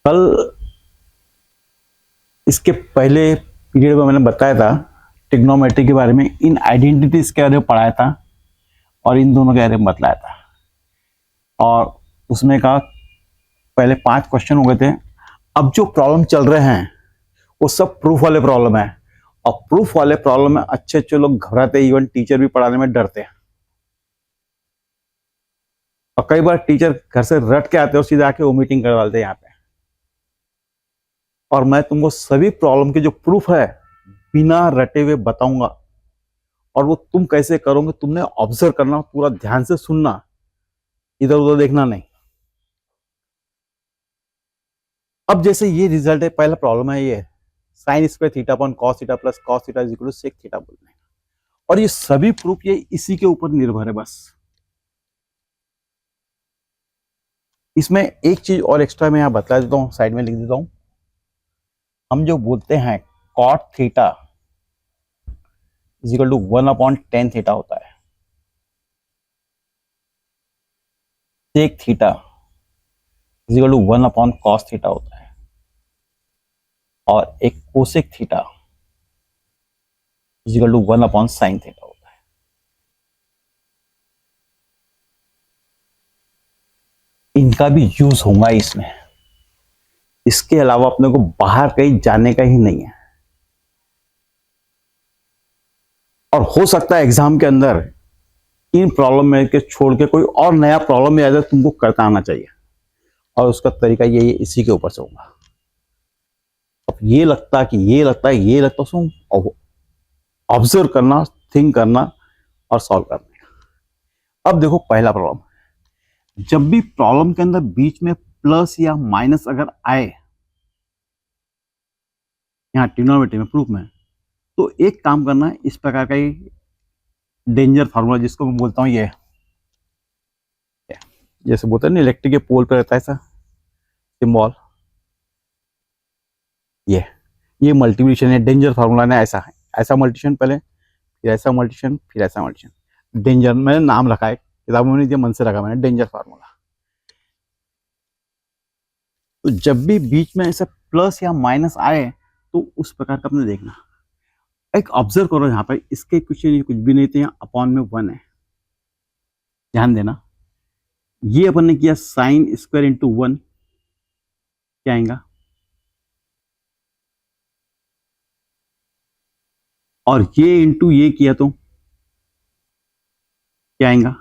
कल इसके पहले पीरियड में मैंने बताया था ट्रिग्नोमेट्री के बारे में, इन आइडेंटिटीज के बारे में पढ़ाया था और इन दोनों के बारे में बतलाया था। और उसमें कहा पहले 5 क्वेश्चन हो गए थे। अब जो प्रॉब्लम चल रहे हैं वो सब प्रूफ वाले प्रॉब्लम है, और प्रूफ वाले प्रॉब्लम में अच्छे अच्छे लोग घबराते हैं, इवन टीचर भी पढ़ाने में डरते हैं। और कई बार टीचर घर से रट के आते हैं और सीधे आके वो मीटिंग करवा देते हैं यहाँ पे। और मैं तुमको सभी प्रॉब्लम के जो प्रूफ है बिना रटे हुए बताऊंगा, और वो तुम कैसे करोगे तुमने ऑब्जर्व करना, पूरा ध्यान से सुनना, इधर उधर देखना नहीं। अब जैसे ये रिजल्ट है, पहला प्रॉब्लम है ये sine square theta upon cos theta plus cos theta is equal to sec theta बोलते हैं। और ये सभी प्रूफ ये इसी के ऊपर निर्भर है। बस इसमें एक चीज और एक्स्ट्रा मैं यहां बता देता हूं, साइड में लिख देता हूं। हम जो बोलते हैं cot theta is equal to 1/tan theta होता है, sec theta is equal to 1/cos theta होता है, और एक cosec theta is equal to 1/sin theta होता है। इनका भी यूज होगा इसमें, इसके अलावा अपने को बाहर कहीं जाने का ही नहीं है। और हो सकता है एग्जाम के अंदर इन प्रॉब्लम में के छोड़ के कोई और नया प्रॉब्लम में आ जाए, तुमको करता आना चाहिए, और उसका तरीका यही है, इसी के ऊपर से होगा। अब ये लगता है ऑब्जर्व करना, थिंक करना और सॉल्व करने का। अब देखो पहला प्रॉब्लम, जब भी प्रॉब्लम के अंदर बीच में प्लस या माइनस अगर आए यहाँ ट्रिग्नोमेट्री में प्रूफ में, तो एक काम करना है, इस प्रकार का ही डेंजर फार्मूला जिसको मैं बोलता हूँ, ये जैसे बोलते हैं ना इलेक्ट्रिक के पोल पे रहता है ऐसा सिंबल, ये मल्टीप्लिकेशन है, डेंजर फार्मूला ने ऐसा है, ऐसा मल्टीप्लिकेशन पहले, फिर ऐसा मल्टीप्लिकेशन, फिर ऐसा मल्टीप्लिकेशन। डेंजर मैंने नाम रखा है, किताबों में नहीं दिया, मन से रखा मैंने, डेंजर फार्मूला। तो जब भी बीच में ऐसा प्लस या माइनस आए तो उस प्रकार का अपने देखना। एक ऑब्जर्व करो यहाँ पर, इसके कुछ भी नहीं थे, अपॉन में 1 है, ध्यान देना। ये अपन ने किया साइन स्क्वायर इंटू 1, क्या आएगा, और ये इंटू ये किया तो क्या आएगा,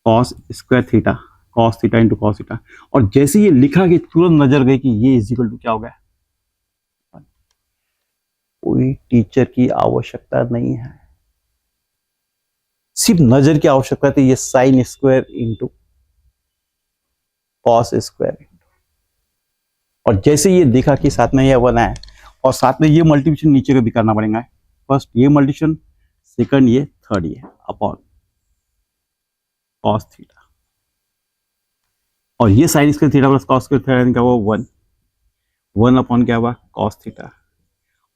cos square theta, cos theta into cos theta. और जैसे ये लिखा कि तुरंत नजर गई कि ये इज इक्वल टू क्या हो गया, कोई टीचर की आवश्यकता नहीं है, सिर्फ नजर की आवश्यकता थी। ये sine square into cos square, और जैसे ये देखा कि साथ में ये 1 है, और साथ में ये मल्टीप्लिकेशन नीचे का भी करना पड़ेगा, फर्स्ट ये मल्टीप्लिकेशन, सेकंड ये, थर्ड ये, अपॉन कॉस थीटा, और ये sine square theta plus cos square theta क्या हुआ 1 अपॉन क्या हुआ कॉस थीटा।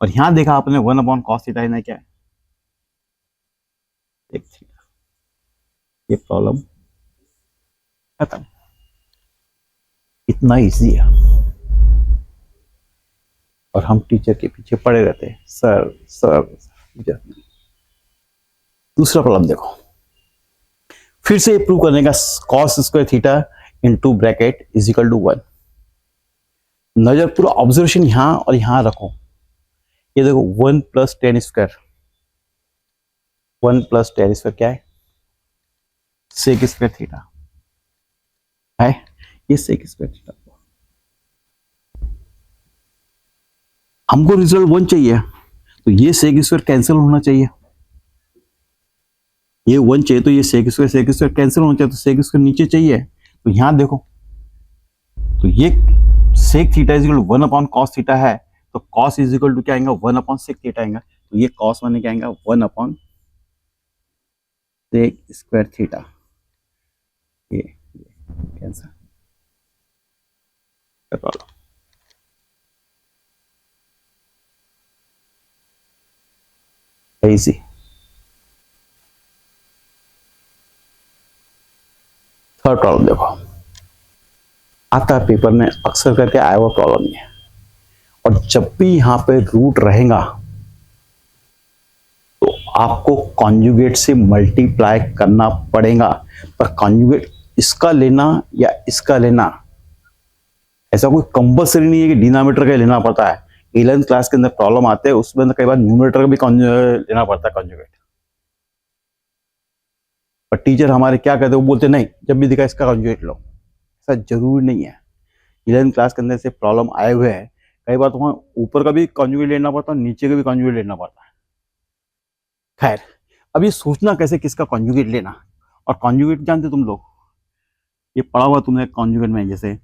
और यहां देखा आपने 1 अपॉन कॉस थीटा है क्या है, एक थीटा। ये प्रॉब्लम खत्म, इतना इजी है। और हम टीचर के पीछे पड़े रहते हैं, सर सर सर। दूसरा प्रॉब्लम देखो, फिर से प्रूव करने का, cos square theta into bracket is equal to 1। नजर पूरा ऑब्जर्वेशन यहां और यहां रखो। ये देखो 1 plus tan square, 1 plus tan square क्या है, सेक स्क्वायर थीटा है, ये सेक स्क्वायर थीटा। हमको रिजल्ट 1 चाहिए, तो ये सेक स्क्वायर कैंसिल होना चाहिए, ये 1 चाहिए, तो ये सेक स्क्वायर कैंसिल होना चाहिए, तो सेक स्क्वायर नीचे चाहिए। तो यहां देखो, तो ये sec theta is equal to 1 upon cos theta है, तो कॉस इज इक्वल टू क्या आएगा 1 अपॉन सेक थीटा आएगा, तो ये कॉस माने क्या आएगा 1 अपॉन सेक स्क्वायर थीटा, ये कैंसिल। इजी। थर्ड प्रॉब्लम देखो, आता है पेपर में अक्सर करके आया हुआ प्रॉब्लम ये है। और जब भी यहाँ पे रूट रहेगा तो आपको कॉन्जुगेट से मल्टीप्लाई करना पड़ेगा, पर कॉन्जुगेट इसका लेना या इसका लेना ऐसा कोई कंपल्सरी नहीं है कि डिनोमिनेटर का लेना पड़ता है। 11th क्लास के अंदर प्रॉब्लम आते हैं, उसमें कई बार न्यूमरेटर का भी लेना पड़ता है कॉन्जुगेट। पर टीचर हमारे क्या कहते हैं, वो बोलते नहीं जब भी दिखा इसका कॉन्जुगेट लो। ऐसा जरूरी नहीं है। 11th क्लास के अंदर से प्रॉब्लम आए हुए हैं, कई बार तो ऊपर का भी कॉन्जुगेट लेना पड़ता है, नीचे का भी कॉन्जुगेट लेना पड़ता है। खैर, अब ये सोचना कैसे किसका कॉन्जुगेट लेना। और कॉन्जुगेट जानते तुम लोग, ये पढ़ा हुआ तुमने कॉन्जुगेट में, जैसे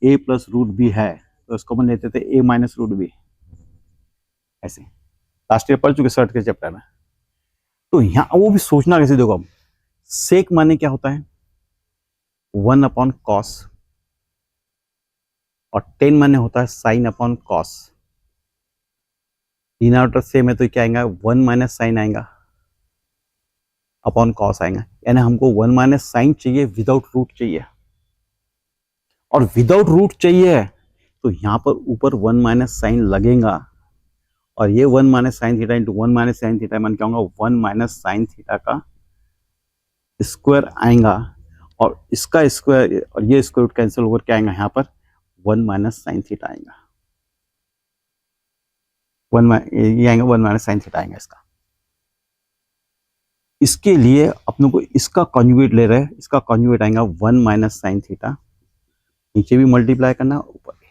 a प्लस रूट बी है तो इसको अपन लेते थे a माइनस रूट बी, ऐसे लास्ट ईयर पढ़ चुके सर्ट के चैप्टर में। तो यहाँ वो भी सोचना कैसे, देखो अब सेक माने क्या होता है 1 अपॉन कॉस, और 10 माने होता है sine upon cos. Denominator same है तो क्या आएगा 1 माइनस साइन आएगा अपॉन कॉस आएगा, यानी हमको 1 माइनस साइन चाहिए, विदाउट रूट चाहिए। और विदाउट रूट चाहिए तो यहाँ पर ऊपर 1 माइनस साइन लगेगा, और ये 1 minus sine theta into 1 minus sine theta मान क्या होगा 1 माइनस साइन थीटा का स्क्वायर आएगा, और इसका स्क्वायर और ये स्क्वायर रूट कैंसिल होकर क्या आएगा यहाँ पर 1 माइनस साइन थीटा आएगा। ये आएगा 1 माइनस साइन थीटा आएगा इसका। इसके लिए अपनों को इसका कॉन्जुगेट ले रहे हैं, इसका कॉन्जुगेट आएगा 1 माइनस साइन थीटा, नीचे भी मल्टीप्लाई करना ऊपर भी।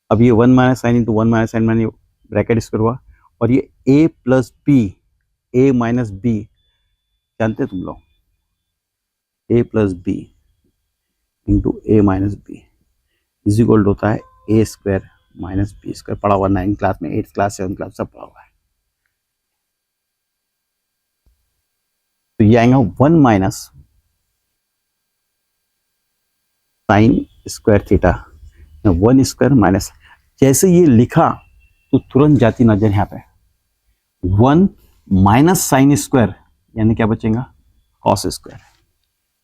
अब ये 1 minus sine into 1 minus sine मैंने ब्रैकेट स्क्वायर हुआ, और ये a plus B, A minus B जानते तुम लोग, a plus B into A minus B is equal to होता है A square minus B square. पढ़ा हुआ 9th क्लास में, 8th क्लास 7th क्लास सब पढ़ा हुआ है। तो ये आएगा 1 minus sine square theta, 1 square minus, जैसे ये लिखा तो तुरंत जाती नजर यहाँ पे 1 माइनस साइन स्क्वायर, यानी क्या बचेगा कॉस स्क्वायर।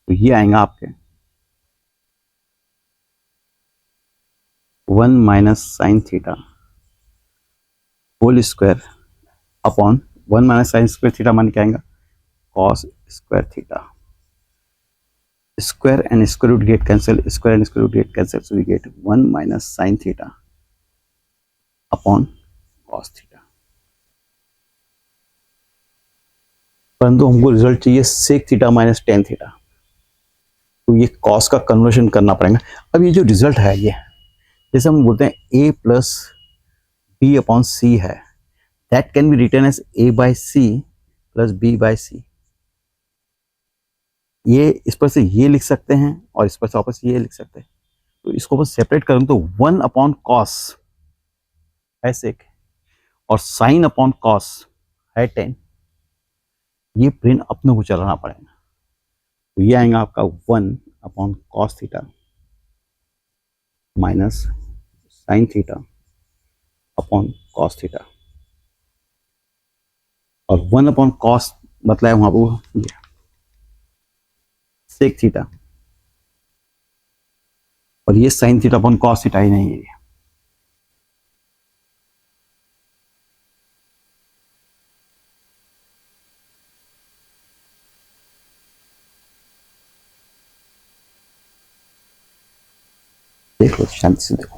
तो ये आएगा आपके 1 minus sine theta whole square upon 1 minus sine square theta मान क्या आएगा cos square theta. square and square root get cancel, square and square root get cancel, so we get 1 minus sin theta upon cos theta। परंतु हमको result चाहिए sec theta minus tan theta, तो ये cos का conversion करना पड़ेगा। अब ये जो रिजल्ट है, ये जैसे हम बोलते हैं a plus B upon C है, that can be written as a by C plus b by C. ये इस पर से ये लिख सकते हैं और इस पर से वापस ये लिख सकते हैं, तो इसको बस सेपरेट करूं तो 1 अपॉन कॉस है सेक, और साइन अपॉन कॉस है टेन। ये प्लेन अपने को चलाना पड़ेगा, तो ये आएगा आपका 1 upon cos theta minus sine theta upon cos theta, और 1 अपॉन कॉस मतलब वहां पर सेक थीटा, और ये sine theta upon cos theta ही नहीं है। देखो शांति से देखो,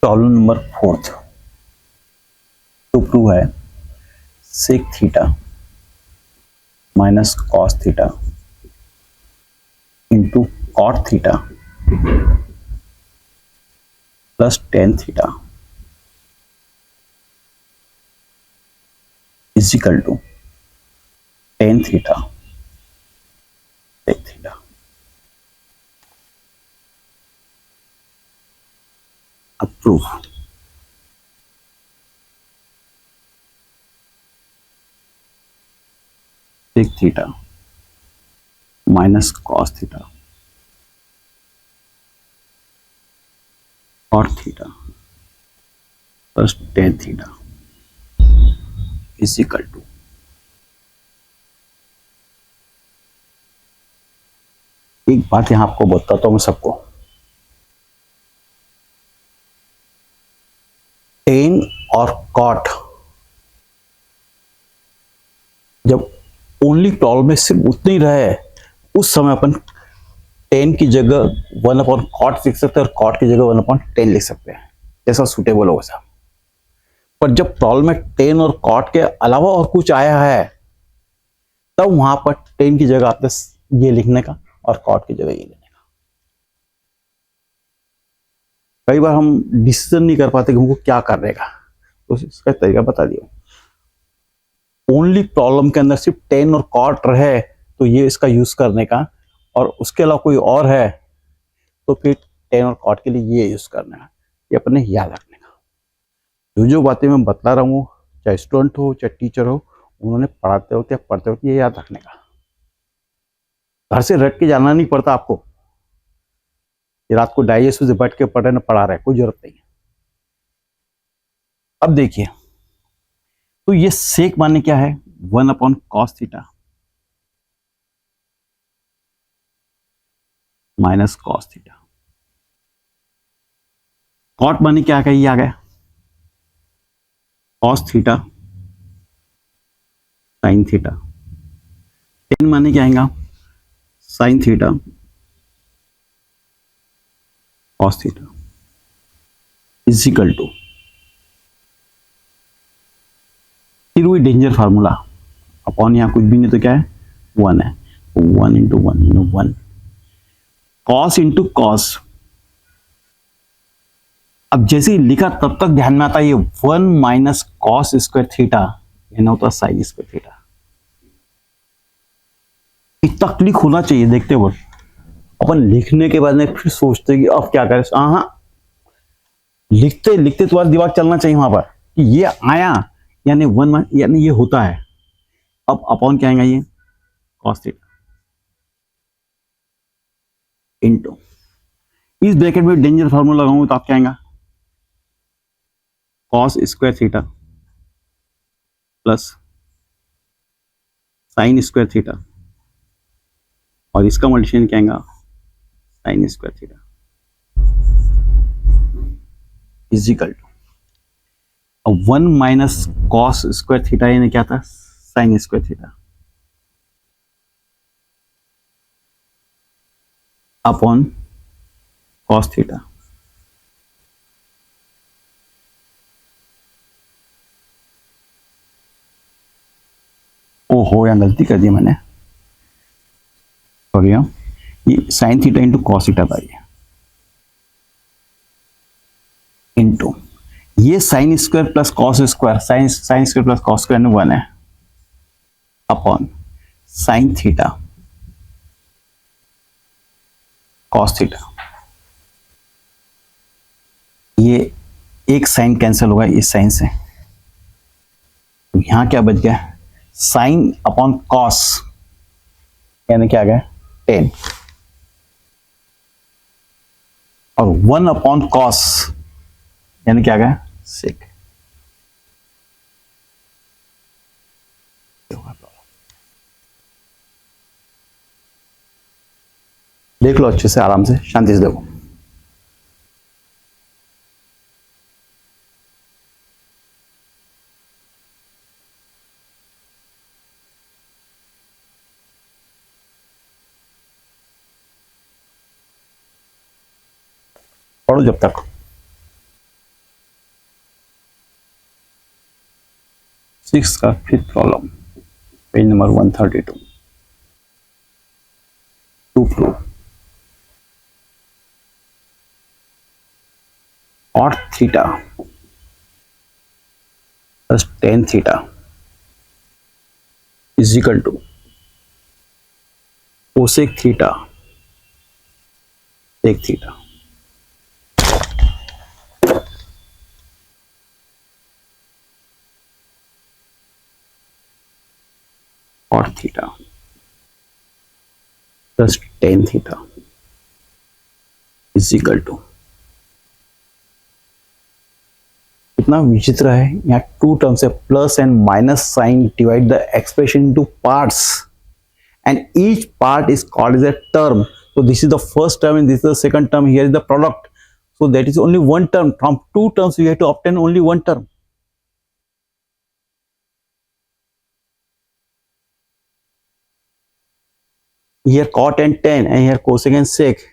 प्रॉब्लम नंबर 4 टू प्रूव है sec theta minus cos theta into cot theta plus tan theta is equal to tan theta sec theta. Proof. Sec theta minus cos theta और theta plus tan theta is equal to, एक बात यहां आपको बताता हूं मैं सबको, ten और कॉट जब ओनली प्रॉब्लम में सिर्फ उतने ही रहे, उस समय अपन टेन की जगह 1 अपॉन कॉट लिख सकते हैं और कॉट की जगह 1/10 लिख सकते हैं, जैसा सुटेबल होगा साहब। पर जब प्रॉब्लम में टेन और कॉट के अलावा और कुछ आया है, तब वहां पर टेन की जगह आपने ये लिखने का और कॉट की जगह ये लिखने का। कई बार हम डिसीजन नहीं कर पाते कि हमको क्या करने का, तो इसका तरीका बता दिया। ओनली प्रॉब्लम के अंदर सिर्फ टेन और कॉट रहे तो ये इसका यूज करने का, और उसके अलावा कोई और है तो फिर टेन और कॉट के लिए ये यूज करना है। ये अपने याद रखने का। जो बातें मैं बता रहा हूँ, चाहे स्टूडेंट हो चाहे टीचर हो, उन्होंने पढ़ाते वक्त या पढ़ते वक्त ये याद रखने का। घर से रट के जाना नहीं पड़ता आपको, ये रात को डाइजेस्ट से बैठ के पढ़ने पढ़ा रहे, कोई जरूरत नहीं है। अब देखिए, तो ये सेक माने क्या है, 1/cos theta minus cos theta. Cot माने क्या है, ये आ गया cos theta sine theta. Tan माने क्या आएगा, sine theta cos theta is equal to, फिर वही डेंजर फार्मूला, अपॉन यहां कुछ भी नहीं तो क्या है 1 है, 1 इंटू 1 कॉस इंटू कॉस। अब जैसे ही लिखा तब तक ध्यान में आता है ये 1 माइनस कॉस स्क्वायर थीटा, ये ना होता साइन स्क्वायर थीटा। इतना क्लिक होना चाहिए देखते बोल। अपन लिखने के बाद में फिर सोचते कि अब क्या करें, हाँ लिखते लिखते तुम्हारा दिमाग चलना चाहिए वहां पर कि ये आया यानी 1 यानी ये होता है। अब अपॉन क्या आएगा, ये कॉस थीटा इंटू, इस ब्रैकेट में डेंजर फार्मूला लगाऊंगा तो आप क्या आएगा, cos square theta plus sine square theta, और इसका मल्टीप्लिकेशन क्या आएगा, sine square theta is equal to, अब 1 माइनस कॉस स्क्वायर थीटा यानी क्या था, sine square theta upon cos theta. ओहो, यहाँ गलती कर दी मैंने, सॉरी। ये sine theta into cos theta था ये, इंटू ये sine square plus cos square, sign square plus cos square 1 है, upon sine theta cos theta. ये एक साइन कैंसिल होगा इस साइन से, तो यहां क्या बच गया, साइन अपॉन कॉस यानी क्या आ गया 10, और 1 अपॉन कॉस यानी क्या आ गया सेक। देख लो अच्छे से, आराम से, शांति से देखो। पढ़ो जब तक। सिक्स का fifth problem, page number 132, to prove cot theta plus tan theta is equal to cosec theta sec theta. Cot theta plus tan theta is equal to, कितना विचित्र है, यहाँ टू टर्म्स है, plus and minus sine divide the expression into parts and each part is called as a term. So this is the first term and this is the second term. Here is the product. So that is only one term. From two terms we have to obtain only one term. Here cot and tan and here cosec and sec.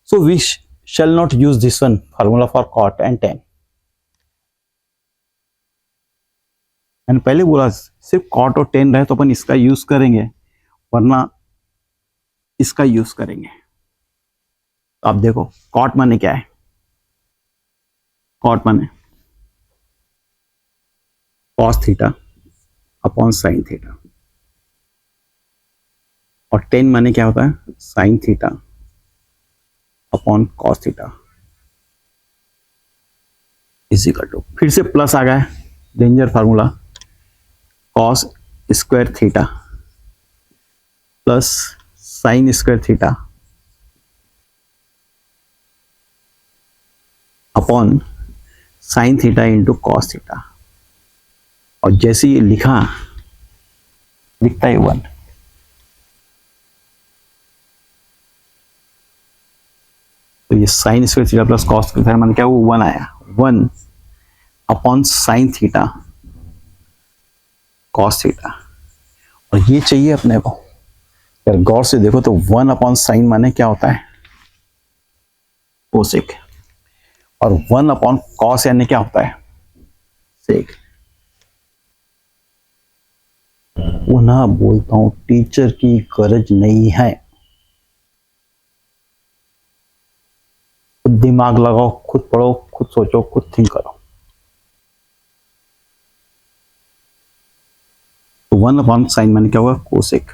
So we shall not use this one formula for cot and tan. And पहले बोला सिर्फ cot और tan रहे तो अपन इसका use करेंगे, वरना इसका यूज करेंगे। तो आप देखो कॉट माने क्या है, कॉट माने cos theta upon sine theta, और टेन माने क्या होता है, sine theta upon cos theta is equal to, फिर से प्लस आ गया, danger formula, cos square theta plus sine square theta upon sine theta into cos theta, और जैसे ये लिखा लिखता है वन, तो ये sine square theta plus cos square theta मान क्या वो वन आया, one upon sine theta cos theta, और ये चाहिए अपने को। अगर गौर से देखो तो वन अपॉन साइन माने क्या होता है, कोसेक, और वन अपॉन कॉस यानी क्या होता है, सेक। पुनः बोलता हूं टीचर की गरज नहीं है, खुद दिमाग लगाओ, खुद पढ़ो, खुद सोचो, खुद थिंक करो। तो वन अपॉन साइन माने क्या होगा, कोसेक,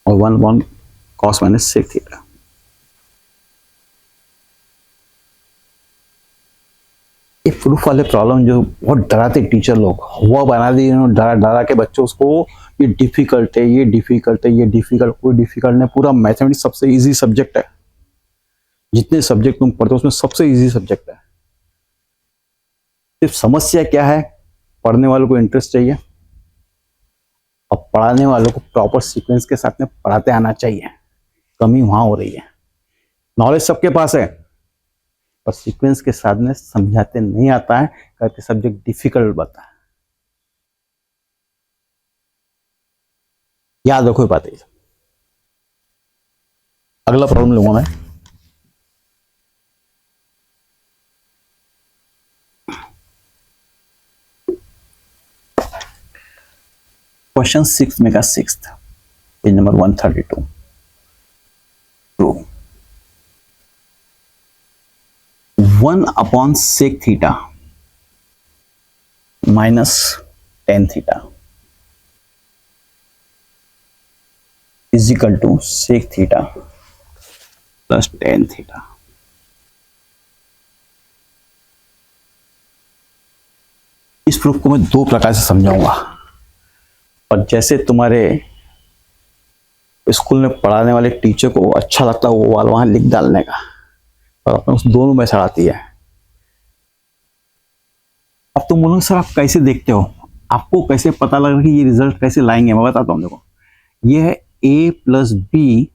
और one upon cos minus sec theta. ये प्रूफ वाले प्रॉब्लम जो बहुत डराते टीचर लोग, हुआ बना दिए इन्होंने, डरा डरा के बच्चों उसको, ये डिफिकल्ट है, ये डिफिकल्ट है, ये डिफिकल्ट, कोई डिफिकल्ट नहीं। पूरा मैथमेटिक्स सबसे इजी सब्जेक्ट है, जितने सब्जेक्ट तुम पढ़ते हो उसमें सबसे इजी सब्जेक्ट है। सिर्फ समस्या क्या है, पढ़ने वालों को इंटरेस्ट चाहिए और पढ़ाने वालों को प्रॉपर सीक्वेंस के साथ में पढ़ाते आना चाहिए। कमी वहां हो रही है। नॉलेज सबके पास है पर सीक्वेंस के साथ में समझाते नहीं आता है, करके सब्जेक्ट डिफिकल्ट बनता है। याद रखो ये बात है। अगला प्रॉब्लम लूंगा मैं। क्वेश्चन 6 में का 6th page number 132। Prove 1 upon sec theta minus tan theta is equal to sec theta plus tan theta. इस प्रूफ को मैं दो प्रकार से समझाऊंगा, और जैसे तुम्हारे स्कूल में पढ़ाने वाले टीचर को अच्छा लगता है वो वाला वहां लिख डालने का, और अपने उस दोनों में सड़ाती है। अब तुम बोलोगे सर आप कैसे देखते हो, आपको कैसे पता लग रहा है कि ये रिजल्ट कैसे लाएंगे? मैं बताता हूँ। देखो ये है a प्लस बी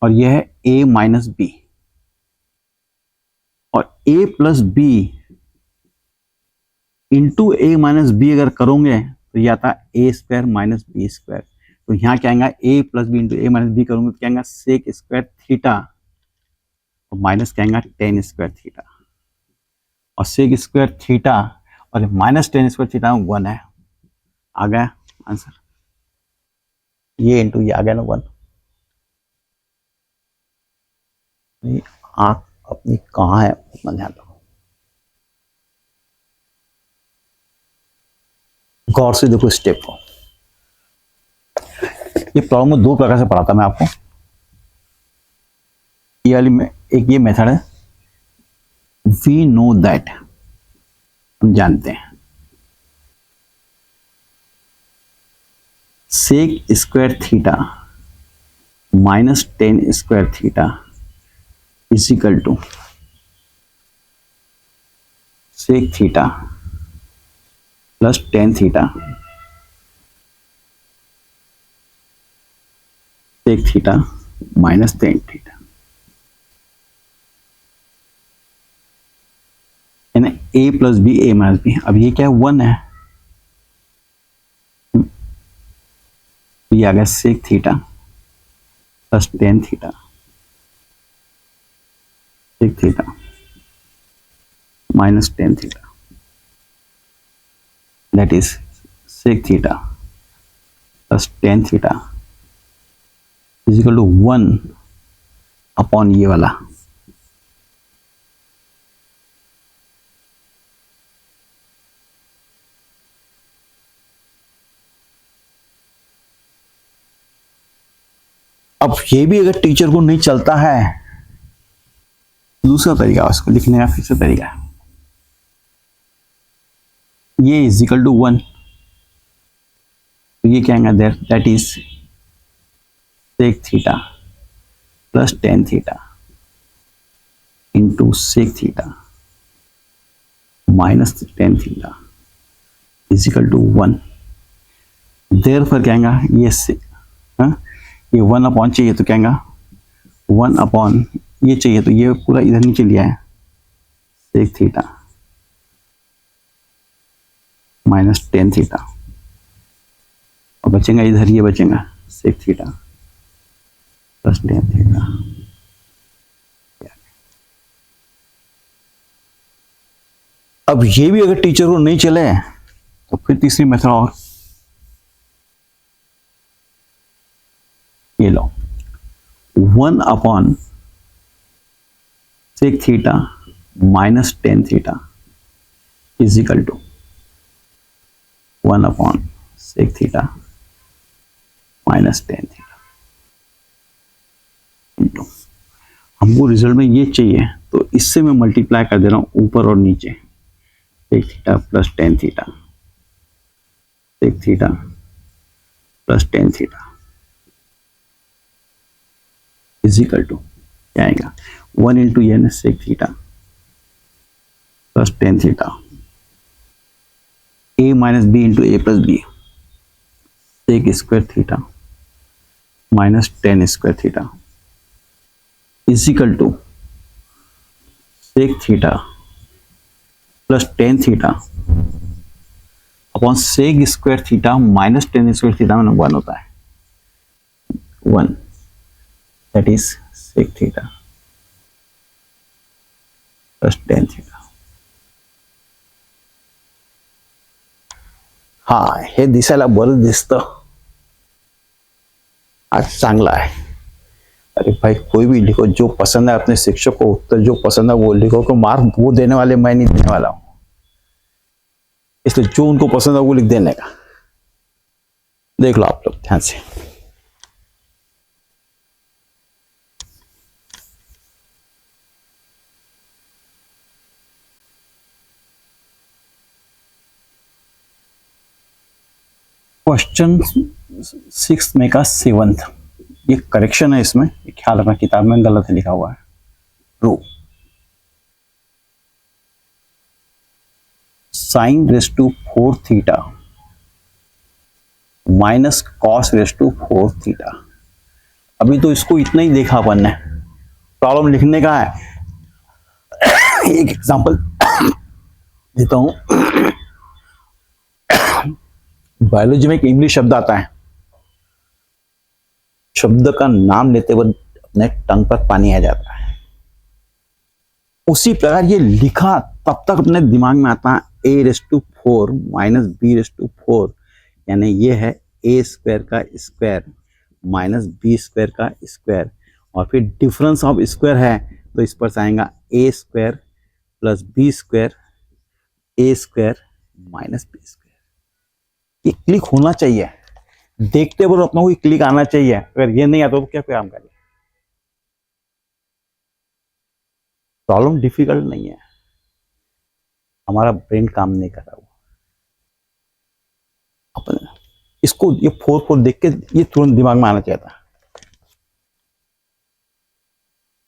और यह है a माइनस बी, और a plus B into a minus B अगर करोगे तो यह आता है a square minus B square. तो यहाँ क्या आएगा, a plus B into a minus B करूंगे तो क्या आएगा, सेक स्क्वायर थीटा, और माइनस क्या आएगा, टेन स्क्वायर थीटा, और सेक स्क्वायर थीटा और माइनस टेन स्क्वायर थीटा 1 है। आ गया आंसर, ये इंटू ये आ गया ना 1। आंख अपनी कहाँ है उतना ध्यान रखो। गौर से देखो स्टेप को। ये प्रॉब्लम में दो प्रकार से पढ़ाता मैं आपको। ये वाली में एक ये मेथड है, वी नो दैट, हम जानते हैं, sec square theta minus tan square theta is equal to sec theta plus tan theta sec theta minus tan theta, यानी A plus B A minus B. अब ये क्या है, वन है, ये आ गया sec theta plus tan theta sec theta minus tan theta, that is sec theta plus tan theta is equal to one upon ये वाला अब ये भी अगर टीचर को नहीं चलता है, दूसरा तरीका उसको लिखने का फिर से तरीका है, ये इज इक्वल टू वन, तो ये क्या है, that is sec theta plus tan theta into sec theta minus tan theta is equal to one. Therefore क्या है, ये वन अपॉन चाहिए तो क्या वन अपॉन ये चाहिए तो ये पूरा इधर नीचे लिया है, sec theta minus tan theta, और बचेगा इधर ये बचेगा sec theta plus tan theta. अब ये भी अगर टीचर को नहीं चले तो फिर तीसरी मेथड और, ये लो one upon sec theta minus tan theta is equal to one upon sec theta minus tan theta into, हमको रिजल्ट में ये चाहिए तो इससे मैं मल्टीप्लाई कर दे रहा हूं ऊपर और नीचे, sec theta plus tan theta sec theta plus tan theta is equal to क्या आएगा, वन इंटू ये sec theta plus tan theta A minus B into A plus B sec square theta minus tan square theta is equal to sec theta plus tan theta upon sec square theta minus tan square theta में one होता है, one, that is sec theta plus tan theta। हा, हे दिसायला बरं दिसतं, आज चांगला है। अरे भाई कोई भी लिखो, जो पसंद है अपने शिक्षक को उत्तर जो पसंद है वो लिखो, को मार्क वो देने वाले मैं नहीं देने वाला हूं, इसलिए जो उनको पसंद है वो लिख देने का। देख लो आप लोग ध्यान से, क्वेश्चन 6 में का 7th, ये करेक्शन है, इसमें ख्याल रखना किताब में गलत है लिखा हुआ है, true. Sine raise to 4 theta minus cos raise to 4 theta. अभी तो इसको इतना ही देखा अपन ने, प्रॉब्लम लिखने का है। एक एग्जांपल देता हूं, बायोलॉजी में एक इंग्लिश शब्द आता है, शब्द का नाम लेते वक्त अपने टंग पर पानी आ जाता है, उसी प्रकार ये लिखा तब तक अपने दिमाग में आता है A raise to 4 minus B raise to 4, यानी ये है ए स्क्वायर का स्क्वायर माइनस बी स्क्वायर का स्क्वायर, और फिर डिफरेंस ऑफ स्क्वायर है तो इस पर आएगा ए स्क्वायर प्लस बी स्क्वायर ए स्क्वायर माइनस बी स्क्वायर। ये क्लिक होना चाहिए, देखते वक्त अपना कोई क्लिक आना चाहिए, अगर ये नहीं आता तो क्या काम करें। प्रॉब्लम डिफिकल्ट नहीं है, हमारा ब्रेन काम नहीं कर रहा हुआ अपन। इसको ये 4 देख के ये तुरंत दिमाग में आना चाहिए था,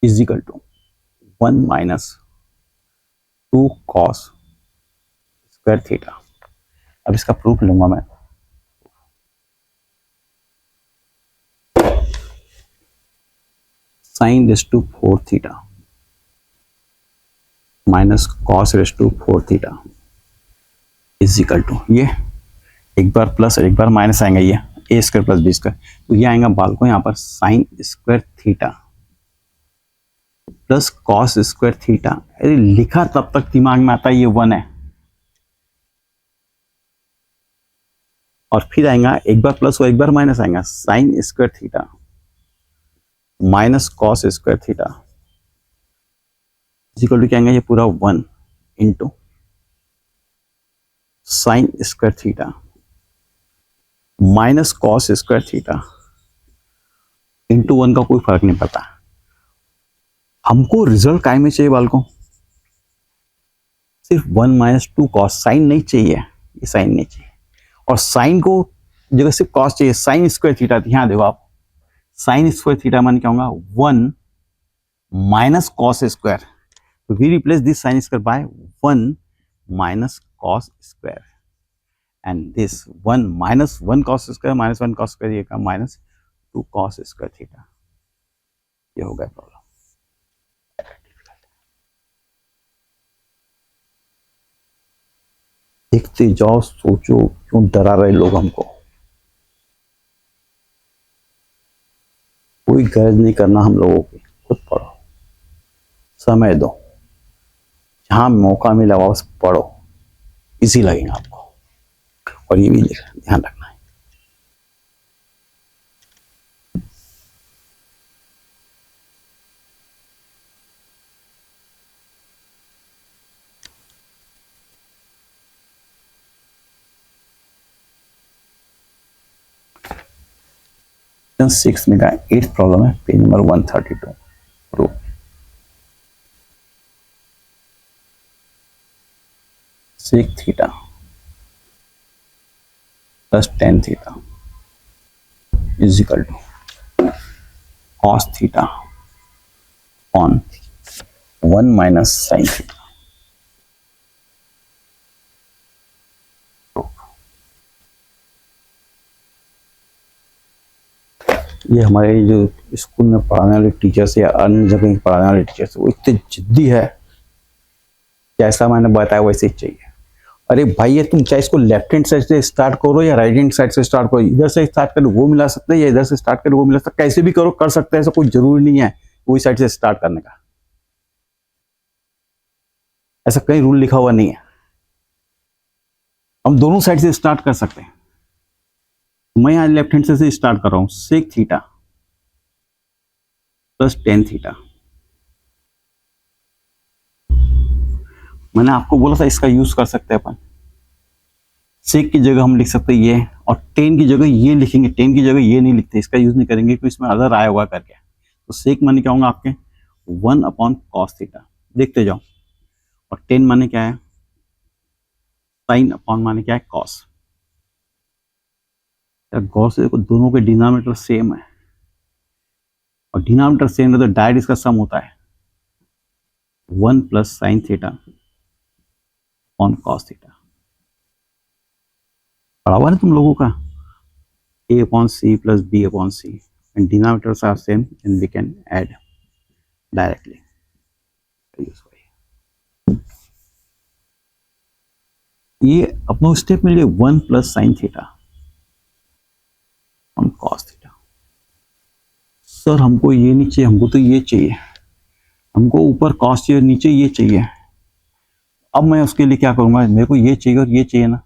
is equal to 1 minus 2 cos square theta. अब इसका प्रूफ लूंगा मैं। Sine raise to 4 theta minus cos raise to 4 theta is equal to, ये एक बार प्लस और एक बार माइनस आएंगे, ये ए स्क्वायर प्लस बी स्क्वायर, तो ये आएगा बाल को यहाँ पर sign square theta plus cos square theta. अरे लिखा तब तक दिमाग में आता है ये 1 है, और फिर आएगा एक बार प्लस और एक बार माइनस आएगा sine square theta minus cos square theta equal to क्या आएगा, ये पूरा 1 into sine square theta minus cos square theta into 1 का कोई फर्क नहीं पड़ता। हमको रिजल्ट काय में चाहिए बालकों, सिर्फ 1 माइनस 2 कॉस, साइन नहीं चाहिए, ये साइन नहीं चाहिए, और साइन को जगह सिर्फ कॉस चाहिए, साइन स्क्वायर थीटा। ध्यान देखो आप, साइन स्क्वायर थीटा मान क्या होगा 1 माइनस कॉस स्क्वायर, तो we replace this sine square by 1 minus cos square, and this 1 minus 1 cos square minus 1 cos square, ये का माइनस 2 कॉस स्क्वायर थीटा। ये हो गया प्रॉब्लम। देखते जाओ, सोचो क्यों डरा रहे लोग हमको, कोई गरज नहीं करना हम लोगों की, खुद पढ़ो, समय दो, जहां मौका मिला वापस पढ़ो, इजी लगेगा आपको। और ये भी ध्यान रखना है, क्वेश्चन 6 में का 8th प्रॉब्लम है, page number 132। Proof sec theta plus tan theta is equal to cos theta on 1 minus sine theta. ये हमारे जो स्कूल में पढ़ाने वाले टीचर्स या अन्य जगह पढ़ाने वाले टीचर्स, वो इतने जिद्दी है, जैसा मैंने बताया वैसे ही चाहिए। अरे भाई ये तुम चाहे इसको लेफ्ट हैंड साइड से स्टार्ट करो या राइट हैंड साइड से स्टार्ट करो, इधर से स्टार्ट करो वो मिला सकते हैं, या इधर से स्टार्ट करो वो मिला सकते, कैसे भी करो कर सकते हैं, ऐसा कोई जरूरी नहीं है वही साइड से स्टार्ट करने का, ऐसा कहीं रूल लिखा हुआ नहीं है। हम दोनों साइड से स्टार्ट कर सकते हैं। मैं यहाँ लेफ्ट हैंड से स्टार्ट कर रहा हूं, sec theta plus tan theta. मैंने आपको बोला था इसका यूज कर सकते हैं अपन, सेक की जगह हम लिख सकते हैं ये, और टेन की जगह ये लिखेंगे, टेन की जगह ये नहीं लिखते, इसका यूज नहीं करेंगे क्योंकि इसमें अदर आया हुआ करके। तो सेक माने क्या होगा आपके 1 अपॉन कॉस थीटा, देखते जाओ, और टेन माने क्या है साइन अपॉन माने क्या है कॉस। गौर से देखो दोनों के डिनोमिनेटर सेम है, और डिनोमिनेटर सेम है तो डायरेक्ट इसका सम होता है 1 plus sine theta upon cos theta. पढ़ा हुआ ना तुम लोगों का, a upon C plus B upon C, and denominators are same and we can add directly. ये अपना स्टेप में लिए 1 plus sine theta on cos theta. Sir हमको ये नहीं चाहिए, हमको तो ये चाहिए, हमको ऊपर कॉस चाहिए नीचे ये चाहिए। अब मैं उसके लिए क्या करूंगा, मेरे को ये चाहिए और ये चाहिए ना,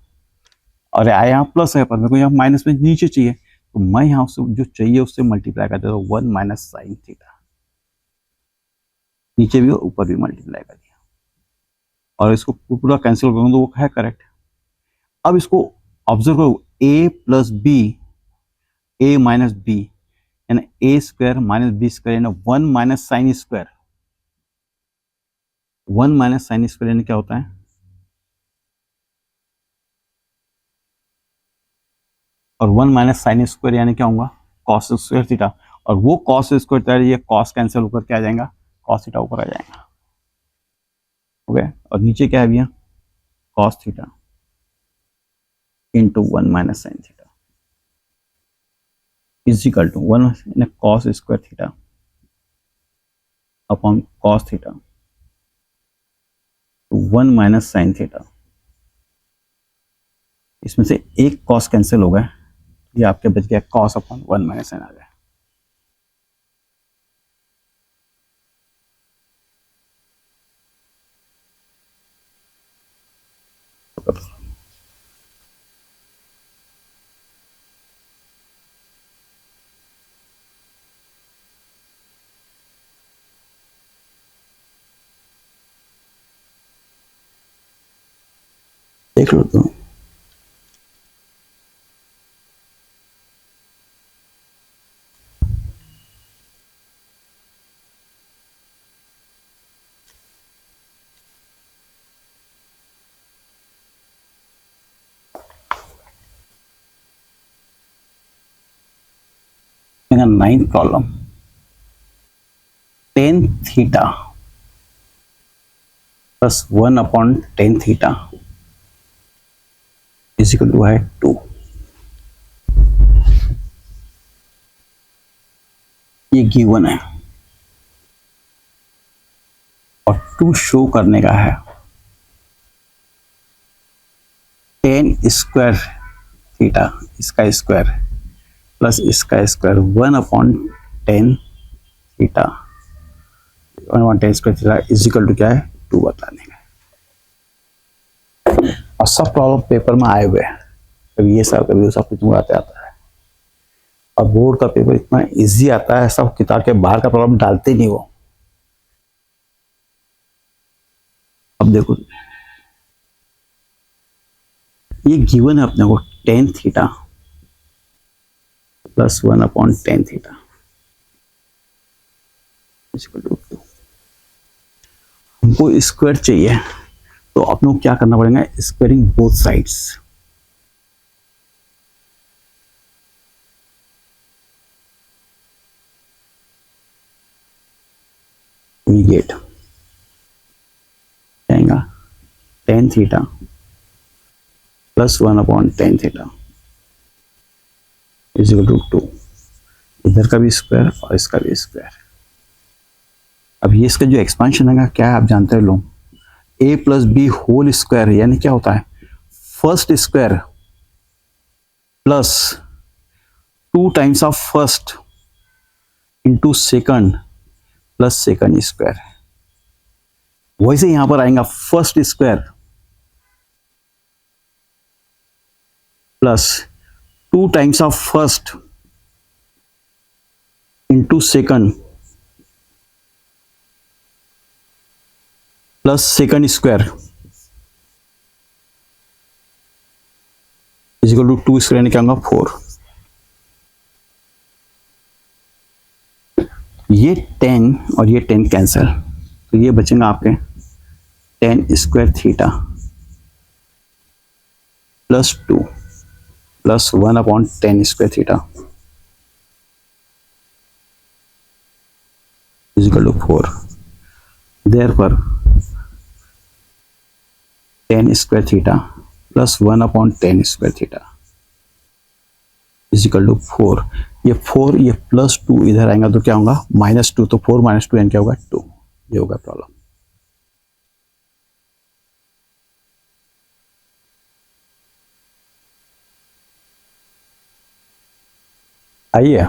और यहाँ प्लस है पर मेरे को यहाँ माइनस में नीचे चाहिए, तो मैं यहाँ उससे जो चाहिए उससे मल्टीप्लाई कर देता हूँ 1 माइनस साइन थीटा, नीचे भी और ऊपर भी मल्टीप्लाई कर दिया, और इसको पूरा कैंसिल करूंगा तो वो है करेक्ट। अब इसको ऑब्जर्व करो, a plus B a minus B यानी A square minus B square यानी 1 minus sine square, 1 minus sine square यानी क्या होता है, और 1 माइनस साइन स्क्वायर यानी क्या होगा, कॉस स्क्वायर थीटा, और वो कॉस स्क्वायर थीटा ये कॉस कैंसिल होकर क्या आ जाएगा, कॉस थीटा ऊपर आ जाएगा। ओके, और नीचे क्या है भैया, cos theta into 1 minus sine theta is equal to 1 cos square theta upon cos theta to 1 minus sine theta. इसमें से एक कॉस कैंसिल हो गया, ये आपके बच गया कॉस अपॉन 1 माइनस साइन आ गया। देख लो तो ninth problem, tan theta plus 1 upon tan theta is equal to है 2। ये गिवन है और 2 शो करने का है, टेन स्क्वायर थीटा इसका स्क्वायर प्लस इसका square 1 upon tan theta 1 upon tan square theta is equal to क्या है 2 बताने का। और सब प्रॉब्लम पेपर में आए हुए हैं, कभी ये सब कभी वो सब कुछ आते आता है। और बोर्ड का पेपर इतना इजी आता है, सब किताब के बाहर का प्रॉब्लम डालते नहीं वो। अब देखो ये गिवन है अपने को, tan theta plus 1 upon tan theta equal to 2। हमको स्क्वायर चाहिए, तो अपने को क्या करना पड़ेगा, squaring both sides. We get जाएगा tan theta plus 1 upon tan theta is equal to 2। इधर का भी स्क्वायर और इसका भी स्क्वायर। अब ये इसका जो एक्सपांशन है क्या है आप जानते हो लोग, A plus B whole square, यानी क्या होता है first square plus 2 times of first into second plus second square. वैसे यहां पर आएगा first square plus 2 times of first into second plus second square is equal to 2 square क्या होगा 4। ये 10 और ये 10 कैंसिल, तो ये बचेगा आपके 10 square theta plus 2 plus 1 upon 10 square theta is equal to 4। Therefore 10 square theta plus 1 upon 10 square theta is equal to 4। ये 4 ये प्लस 2 इधर आएगा तो क्या होगा -2, तो 4 - 2 यानी क्या होगा 2। ये होगा प्रॉब्लम। आइए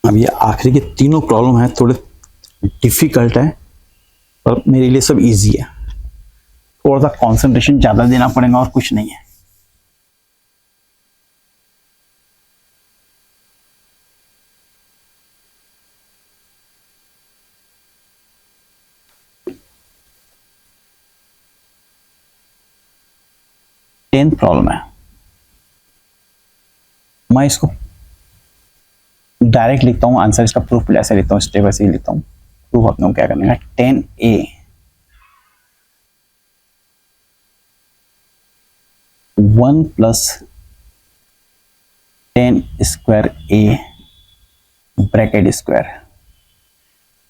अब ये आखिरी के तीनों प्रॉब्लम है, थोड़े डिफिकल्ट है पर मेरे लिए सब इजी है। थोड़ा सा कंसंट्रेशन ज्यादा देना पड़ेगा और कुछ नहीं है। टेंथ प्रॉब्लम है, मैं इसको डायरेक्ट लिखता हूँ आंसर, इसका प्रूफ ऐसे लिखता हूँ, स्टेप ऐसे ही लिखता हूँ। प्रूफ अपने को क्या करना है, 10a 1 plus 10 square a bracket square.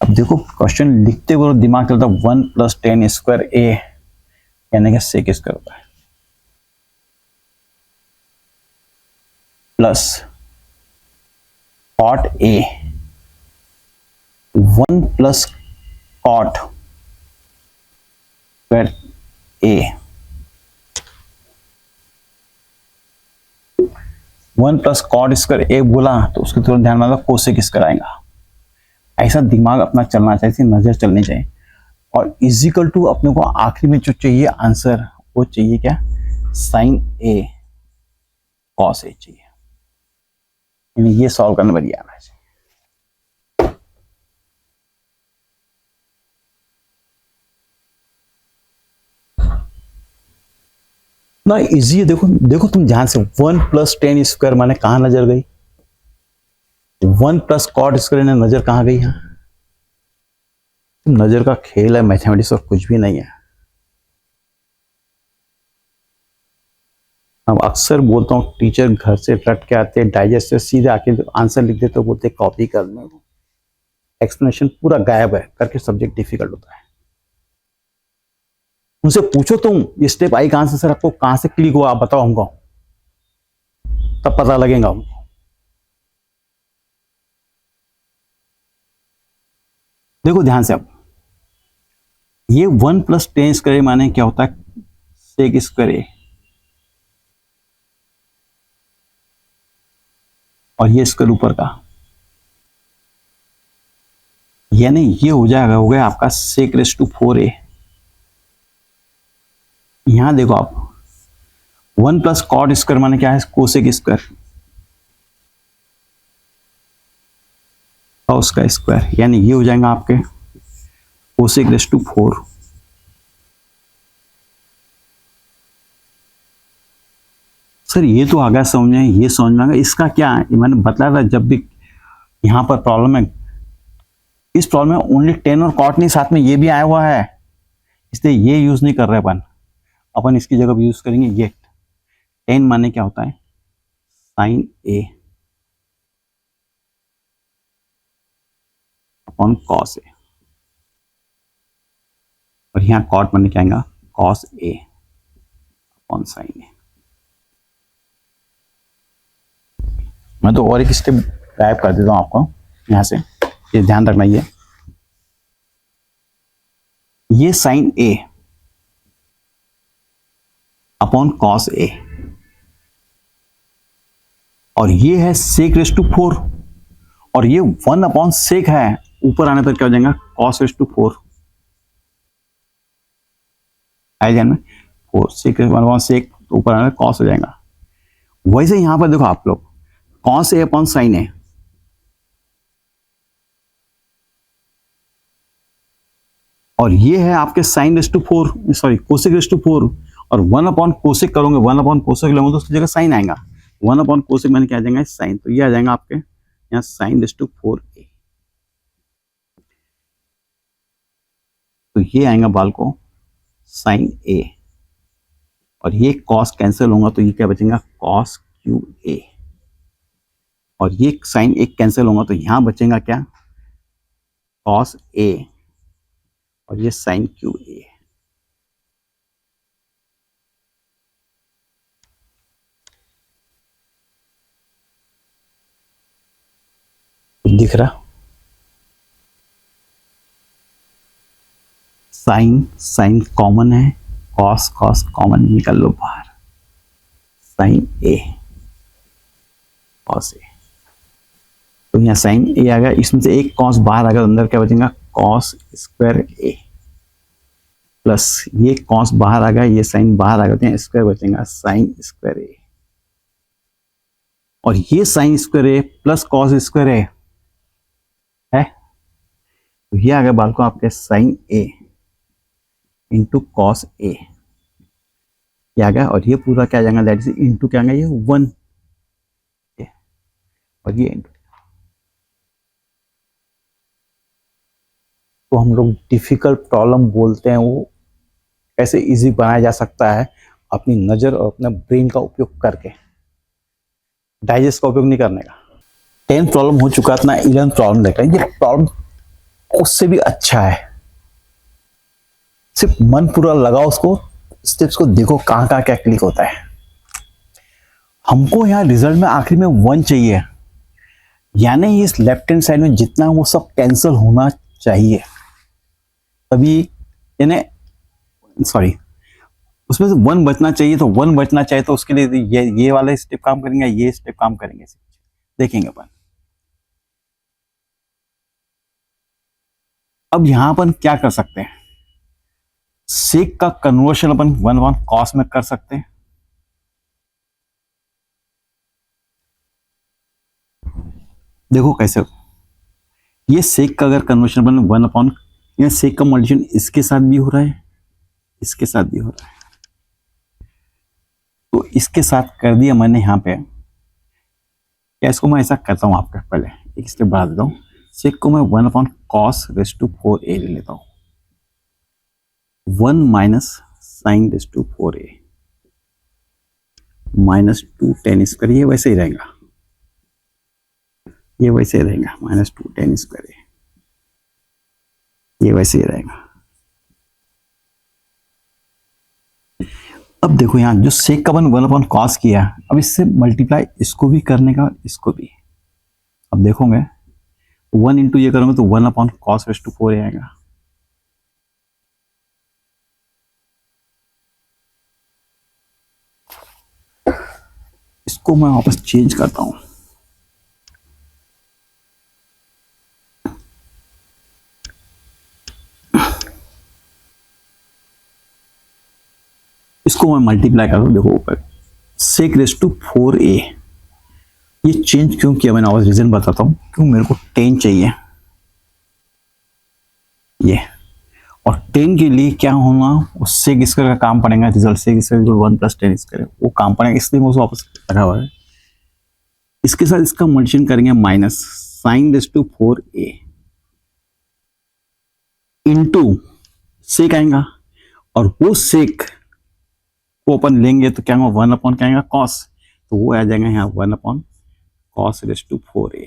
अब देखो क्वेश्चन लिखते हुए दिमाग चलता है 1 प्लस 10 स्क्वायर a यानी कि सेक स्क्वायर होता है, plus cot a 1 plus cot square a 1 plus cot square a बोला तो उसके तुरंत ध्यान में कोसेक स्क्वायर आएगा। ऐसा दिमाग अपना चलना चाहिए, नजर चलनी चाहिए। और इजिकल टू अपने को आखिरी में जो चाहिए आंसर वो चाहिए क्या, साइन a कॉस a चाहिए, यानी ये सॉल्व करने वाली आना चाहिए। ना इजी है, देखो देखो तुम ध्यान से 1 प्लस 10 स्क्वायर माने कहां नजर गई, 1 प्लस कॉट स्क्वायर ने नजर कहां गई, यहां नजर का खेल है, मैथमेटिक्स और कुछ भी नहीं है। अब अक्सर बोलता हूँ टीचर घर से रट के आते हैं, डाइजेस्ट से सीधे आके आंसर लिख देते, तो बोलते कॉपी करने को, एक्सप्लेनेशन पूरा गायब है करके सब्जेक्ट डिफिकल्ट होता है। उनसे पूछो तुम ये स्टेप आई कहां से, सर आपको कहां से क्लिक हुआ, आप बताओ हमको, तब पता लगेगा हमको। देखो ध्यान से, अब ये 1 प्लस 10 स्क्वायर माने क्या होता है, सेक स्क्वायर ए, और ये स्क्वायर ऊपर का, यानी ये हो जाएगा, हो गया आपका सेक रेस टू 4a। यहां देखो आप 1 प्लस कॉट स्क्वायर माने क्या है, कोसेक स्क्वायर और उसका स्क्वायर, यानी ये हो जाएगा आपके कोसेक रेस टू 4। सर ये तो आ गया समझ में, ये समझ में आ गया, इसका क्या है, मैंने बताया था जब भी यहां पर प्रॉब्लम है, इस प्रॉब्लम में ओनली 10 और कॉट नहीं, साथ में ये भी आया हुआ है, इसलिए ये यूज नहीं कर रहे अपन इसकी जगह यूज करेंगे ये 10 माने क्या होता है, sine a upon cos a, और यहां कॉट माने क्या आएगा, cos a upon sine a। मैं तो और एक स्टेप गायब कर देता हूं आपको यहां से, ये ध्यान रखना, ये sine a upon cos a, और ये है सेक रेस टू 4, और ये 1 अपॉन सेक है, ऊपर आने पर क्या हो जाएगा, कॉस रेस टू 4 आए ध्यान में, 4 सेक 1 अपॉन सेक, तो ऊपर आने पर कॉस हो जाएगा। वैसे यहां पर देखो आप लोग cos a upon sine a, और ये है आपके sine raise to 4, sorry cosec raise to 4, और 1 अपॉन कोसेक करोगे, 1 अपॉन कोसेक लोगे तो उसकी जगह साइन आएगा, 1 अपॉन कोसेक मैंने क्या आ जाएगा, साइन, तो ये आ जाएगा आपके यहाँ साइन रेस टू 4a, तो ये आएगा बाल को साइन a, और ये कॉस कैंसिल होगा तो ये क्या बचेगा, कॉस क्यू a, और ये साइन एक कैंसिल होगा तो यहां बचेगा क्या, कॉस a, और ये साइन क्यू a। दिख रहा, साइन साइन कॉमन है, कॉस कॉस कॉमन निकल लो बाहर, साइन a कॉस a, तो यहाँ साइन a आ गया, इसमें से एक कॉस बाहर आ गया, अंदर क्या बचेगा, कॉस स्क्वायर a, प्लस ये कॉस बाहर आ गया, ये साइन बाहर आ गया, स्क्वायर बचेगा साइन स्क्वायर a, और ये sine square a plus cos square a है, तो ये आ गया बाल को आपके sine a into cos a, ये आ गया, और ये पूरा क्या आ जाएगा, दैट इज इंटू क्या आएगा, ये 1, और ये इंटू, तो हम लोग डिफिकल्ट प्रॉब्लम बोलते हैं, वो कैसे इजी बनाया जा सकता है अपनी नज़र और अपने ब्रेन का उपयोग करके, डाइजेस्ट का उपयोग नहीं करने का। 10th प्रॉब्लम हो चुका था ना, 11th प्रॉब्लम देखा। ये प्रॉब्लम उससे भी अच्छा है, सिर्फ मन पूरा लगाओ उसको, स्टेप्स को देखो कहाँ कहाँ क्या क्लिक होता है। हमको यहाँ रिजल्ट में आखिर में 1 चाहिए, यानी इस लेफ्ट हैंड साइड में जितना वो सब कैंसिल होना चाहिए, तभी यानी सॉरी उसमें से 1 बचना चाहिए। तो 1 बचना चाहिए तो उसके लिए ये वाला स्टेप काम करेंगे, ये स्टेप काम करेंगे, देखेंगे अपन। अब यहां अपन क्या कर सकते हैं, सेक का कन्वर्शन अपन 1 कॉस में कर सकते हैं। देखो कैसे, ये सेक का अगर कन्वर्शन अपन 1 या सेक का मल्टीप्लिकेशन इसके साथ भी हो रहा है, इसके साथ भी हो रहा है, तो इसके साथ कर दिया मैंने यहाँ पे। क्या इसको मैं ऐसा करता हूँ, आपका पहले एक स्टेप बढ़ा देता हूँ। सेक को मैं 1/cos⁴a ले लेता हूँ, 1 - sin⁴a -2 tan², ये वैसे ही रहेगा, ये वैसे ही रहेगा, -2 tan², ये वैसे ही रहेगा। अब देखो यहाँ जो सेक का 1/cos किया, अब इससे मल्टीप्लाई इसको भी करने का, इसको भी। अब देखोगे 1 इंटू ये करोगे तो 1/cos⁴ आएगा। इसको मैं वापस चेंज करता हूं, इसको मैं मल्टीप्लाई कर दूं। देखो ऊपर sec⁴a, ये चेंज क्यों किया मैंने, और रीजन बताता हूं। क्यों, मेरे को 10 चाहिए ये, और 10 के लिए क्या होना, उससे किसका का काम पड़ेगा, रिजल्ट से किसका 1 + tan², वो काम पड़ेगा, इसलिए मैं उसको वापस लगा हुआ है। इसके साथ इसका मल्टीप्लिकेशन करेंगे माइनस sin⁴a इंटू सेक आएगा, और वो सेक को अपन लेंगे तो क्या होगा, 1 क्या आएगा, कॉस, तो वो आ जाएगा यहाँ 1/cos⁴a।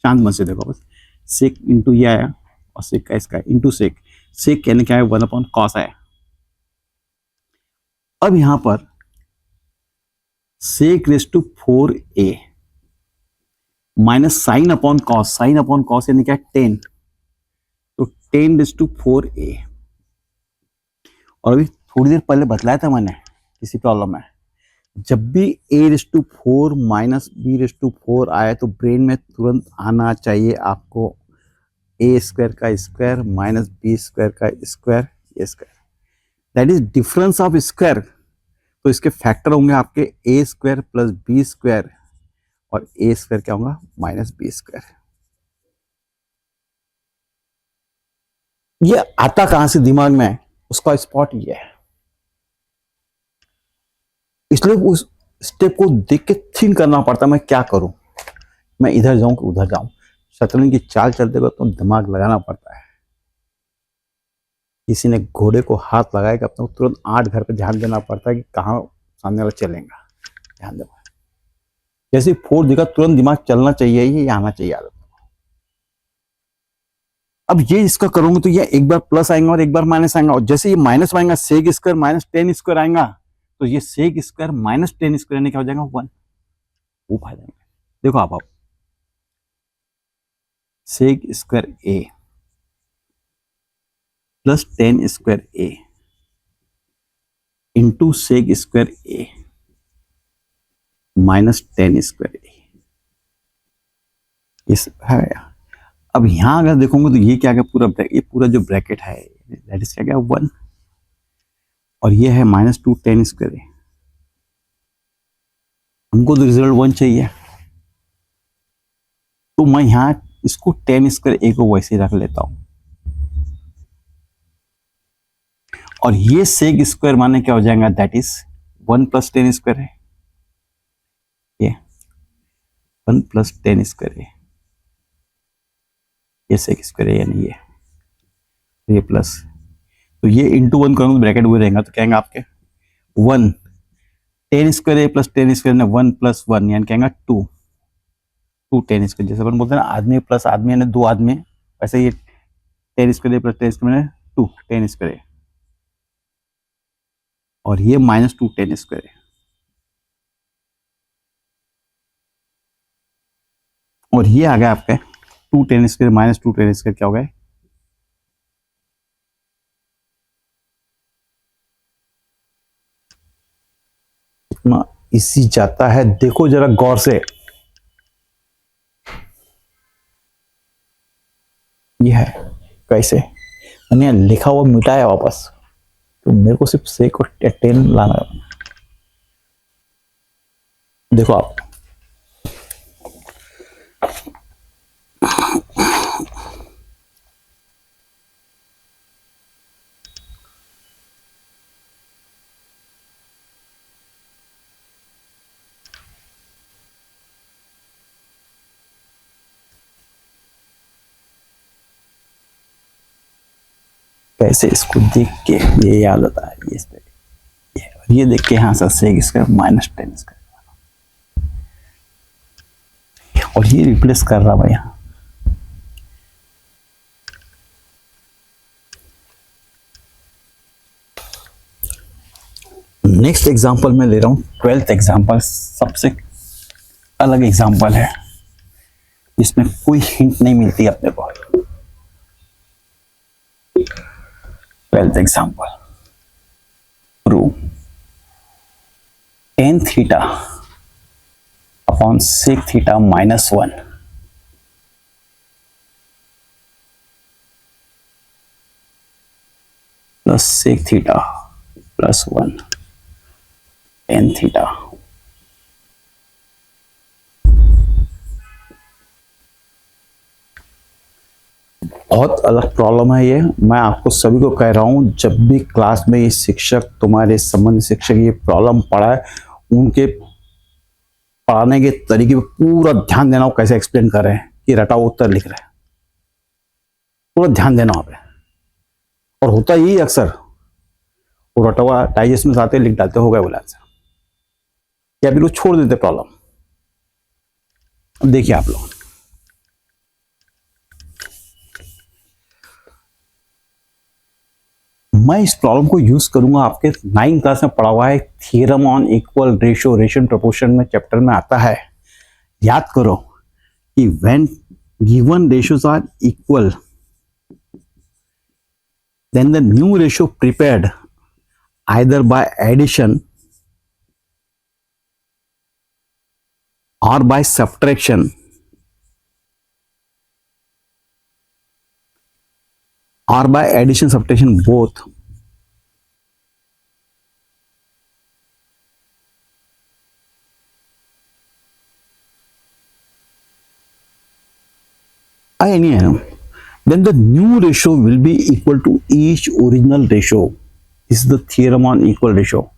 शांत मन से देखो बस, सेक इंटू ये आया, और सेक का इसका इंटू सेक, सेक यानी क्या है 1/cos आया। अब यहां पर sec⁴a माइनस sin/cos, sin/cos यानी क्या है 10, तो 10⁴a। और अभी थोड़ी देर पहले बतलाया था मैंने किसी प्रॉब्लम में, जब भी a⁴ माइनस b⁴ आए तो ब्रेन में तुरंत आना चाहिए आपको a² का स्क्वायर माइनस b² का स्क्वायर, ये square, that is difference of square. तो इसके फैक्टर होंगे आपके a² + b², और a² क्या होगा, -b²। ये आता कहां से दिमाग में, उसका स्पॉट ये है। इसलिए उस स्टेप को देख के थिंक करना पड़ता है, मैं क्या करूं, मैं इधर जाऊं कि उधर जाऊं। शतरंज की चाल चलते वक्त तो दिमाग लगाना पड़ता है। किसी ने घोड़े को हाथ लगाएगा अपने, तुरंत 8 घर पे ध्यान देना पड़ता है कि कहाँ सामने वाला चलेगा, ध्यान दो। जैसे 4 दिखा तुरंत दिमाग चलना चाहिए, ये आना चाहिए आदत। अब ये इसका करूंगा तो ये एक बार प्लस आएगा और एक बार माइनस आएगा, और जैसे ये माइनस आएगा sec² - tan² आएगा, तो ये sec² - tan² यानी क्या हो जाएगा 1, वो फायदा है। देखो आप sec²a + tan² into sec²a minus tan²a, इस है। अब यहां अगर देखोगे तो ये क्या गया, ये पूरा जो ब्रैकेट है दैट इज क्या गया 1, और ये है -2 tan²a। हमको तो रिजल्ट 1 चाहिए, तो मैं यहां इसको tan²a को वैसे रख लेता हूं, और ये sec² माने क्या हो जाएगा, दैट इज 1 + tan² है, ये 1 + tan², ये sec² है यानी ये। ये प्लस, तो ये इंटू वन करूँगा तो ब्रैकेट हुए रहेगा, तो कहेंगे आपके 1 टेन स्क्वायर ए प्लस टेन स्क्वायर में 1 प्लस 1 यानी कहेंगे 2 2 टेन स्क्वायर, जैसे अपन बोलते हैं ना आदमी प्लस आदमी यानी 2 आदमी, वैसे ये टेन स्क्वायर ए प्लस टेन स्क्वायर में 2 टेन स्क्वायर ए, और ये माइनस 2 टेन स्क्वायर ए, और ये आ गया आपका 2 ten square minus 2 ten square क्या हो गया, इतना इसी जाता है। देखो जरा गौर से, ये है कैसे मैंने लिखा हुआ मिटाया वापस, तो मेरे को सिर्फ सेक और टेन लाना है। देखो आप, कैसे इसको देख के ये याद आता है, ये इस पे ये देख के यहाँ से सेक इसका माइनस टेन इसका, और ये रिप्लेस कर रहा भाई यहाँ। नेक्स्ट एग्जांपल मैं ले रहा हूँ 12th एग्जांपल, सबसे अलग एग्जांपल है, इसमें कोई हिंट नहीं मिलती अपने को। 12th example, prove tan theta upon sec theta minus 1 plus sec theta plus 1 tan theta. बहुत अलग प्रॉब्लम है ये, मैं आपको सभी को कह रहा हूं, जब भी क्लास में ये शिक्षक तुम्हारे संबंधित शिक्षक ये प्रॉब्लम पढ़ाए, उनके पढ़ाने के तरीके पे पूरा ध्यान देना, वो कैसे एक्सप्लेन कर रहे हैं कि रटा उत्तर लिख रहे हैं, पूरा ध्यान देना वहां पे। और होता यही अक्सर, वो रटा हुआ डाइजेस्ट में आते लिख डालते हो गए बोला आंसर, या बिल्कुल छोड़ देते प्रॉब्लम। अब देखिए आप लोग, मैं इस प्रॉब्लम को यूज करूंगा, आपके 9th क्लास में पढ़ा हुआ है, theorem on equal ratio, ratio proportion में चैप्टर में आता है। याद करो कि when given ratios are equal then the new ratio prepared either by addition or by subtraction or by addition subtraction both any then the new ratio will be equal to each original ratio. This is the theorem on equal ratio.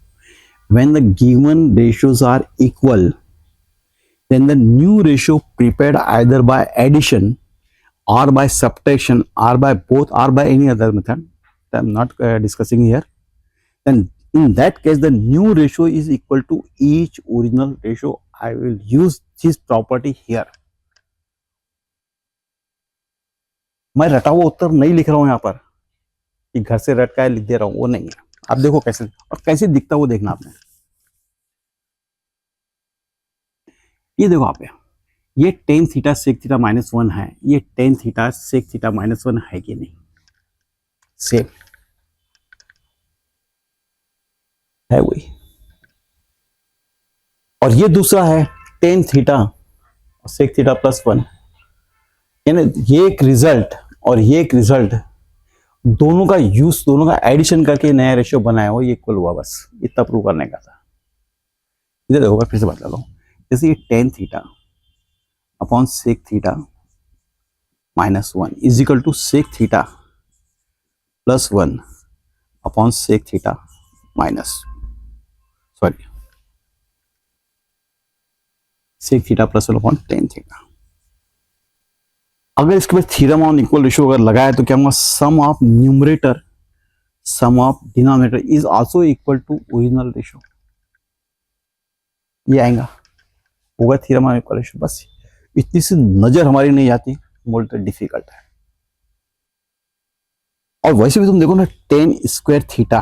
When the given ratios are equal, then the new ratio prepared either by addition or by subtraction or by both or by any other method that I'm not discussing here, then in that case the new ratio is equal to each original ratio. I will use this property here. मैं रटा हुआ उत्तर नहीं लिख रहा हूं यहाँ पर कि घर से रट का लिख दे रहा हूं, वो नहीं है। आप देखो कैसे, और कैसे दिखता वो देखना आपने। ये देखो आप, ये tan theta sec theta minus 1 है, ये tan theta sec theta minus 1 है कि नहीं, सेम है वही। और ये दूसरा है टेन थीटा और सेक थीटा प्लस 1, यानी ये एक रिजल्ट और ये एक रिजल्ट, दोनों का यूज, दोनों का एडिशन करके नया रेशियो बनाया हो, ये इक्वल हुआ, बस इतना प्रूव करने का था। इधर देखो, फिर से बता लो, जैसे ये tan theta upon sec theta minus 1 is equal to sec theta plus 1 upon sec theta minus sec theta plus 1 upon tan theta. अगर इसके बाद थ्योरम ऑन इक्वल रेशियो अगर लगाए तो क्या होगा, sum of numerator sum of denominator is also equal to original ratio, ये आएगा, होगा थ्योरम ऑन इक्वल रेशियो। बस इतनी सी नजर हमारी नहीं आती, बोलते डिफिकल्ट है। और वैसे भी तुम देखो ना, टेन स्क्वायर थीटा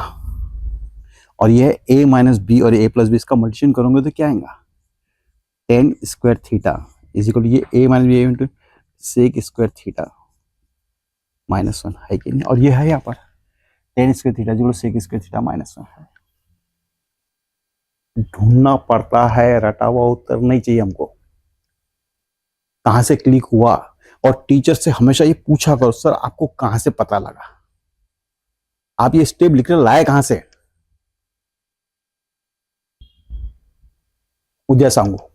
और ये ए माइनस बी और ए प्लस बी, इसका मल्टीप्लिकेशन करोगे तो क्या आएगा, tan square theta is equal, ये A minus B into sec square theta minus one, है कि नहीं। और ये है यहाँ पर टेन स्क्वायर थीटा जो sec square theta minus one है। ढूंढना पड़ता है, रटा हुआ उत्तर नहीं चाहिए हमको, कहां से क्लिक हुआ। और टीचर से हमेशा ये पूछा करो, सर आपको कहां से पता लगा, आप ये स्टेप लिखने लाए कहां से, उद्या सांगो,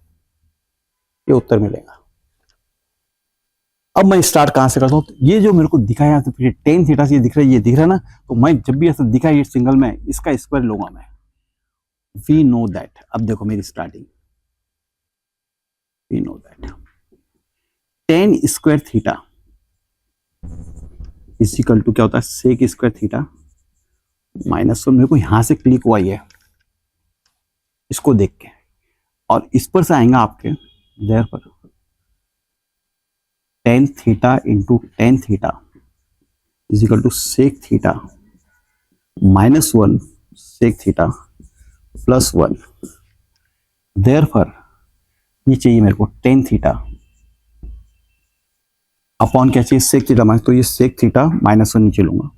ये उत्तर मिलेगा। अब मैं स्टार्ट कहां से करता हूं, ये जो मेरे को दिखा है तो टेन थीटा से ये दिख रहा है, ये दिख रहा है ना, तो मैं जब भी ऐसा दिखा ये सिंगल में, इसका स्क्वायर लूंगा मैं। वी नो दैट, अब देखो मेरी starting, we know that tan square theta is equal to क्या होता है, sec square theta minus one. मेरे को यहां से क्लिक हुआ ये, इसको देख के, और इस पर से आएगा आपके देयर पर tan theta into tan theta is equal to sec theta minus one sec theta plus one. There पर ये चाहिए मेरे को टेन थीटा अपॉन क्या चाहिए, सेक थीटा माइनस, तो ये सेक थीटा माइनस वन नीचे लूंगा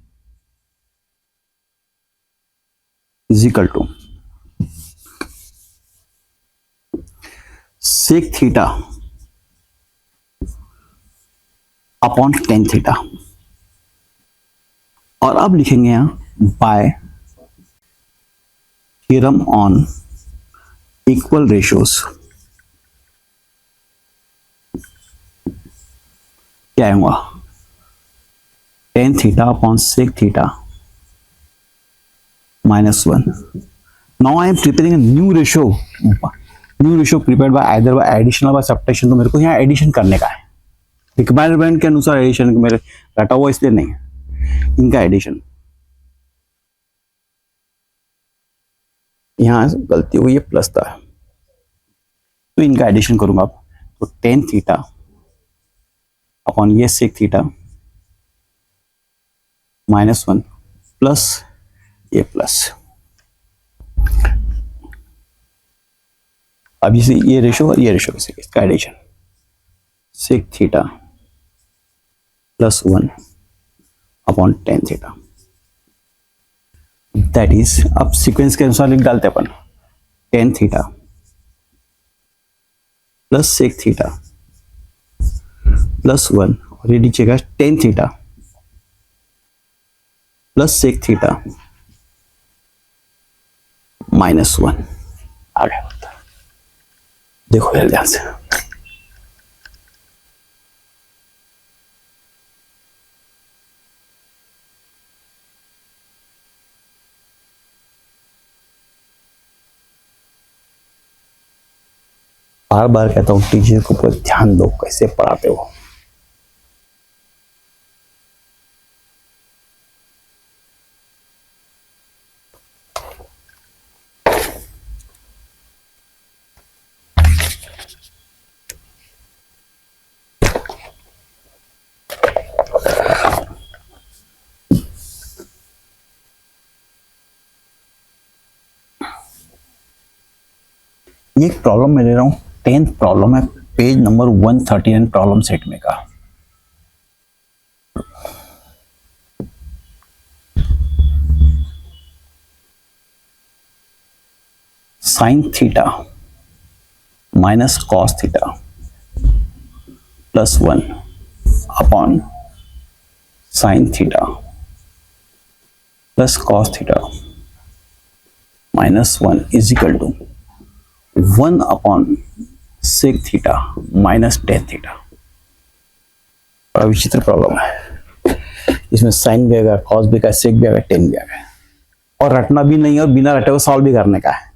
is equal to sec theta upon tan theta. और अब लिखेंगे यहां by theorem on equal ratios, क्या होगा, tan theta upon sec theta minus one. Now I am preparing new ratio prepared by either by addition by subtraction. तो मेरे को यहाँ एडिशन करने का है, रिक्वायरमेंट के अनुसार एडिशन, मेरे रटा हुआ इसलिए नहीं है, इनका एडिशन। यहां गलती हुई है, प्लस था, तो इनका एडिशन करूंगा अब। तो टेन थीटा अपॉन ये sec theta minus one plus ये प्लस, अब ये रेशो और ये रेशो इसका addition, sec theta plus one upon tan theta, that is, अब सीक्वेंस के अनुसार लिख डालते अपन, tan theta plus sec theta plus one, और ये नीचे tan theta plus sec theta minus one. आ गया, देखो यार ध्यान से, बार बार कहता हूं टीचर को पूरा ध्यान दो कैसे पढ़ाते हो। ये एक प्रॉब्लम मैं ले रहा हूं, 10th प्रॉब्लम है, पेज नंबर 139 प्रॉब्लम सेट में का। Sine theta minus cos theta plus one upon sine theta plus cos theta minus one is equal to one upon sec theta minus tan theta. बड़ा विचित्र problem है, इसमें sign भी आएगा, cos भी आएगा, सेक भी आएगा, टेन भी आएगा, और रटना भी नहीं है, और बिना रटे हुए सॉल्व भी करने का है।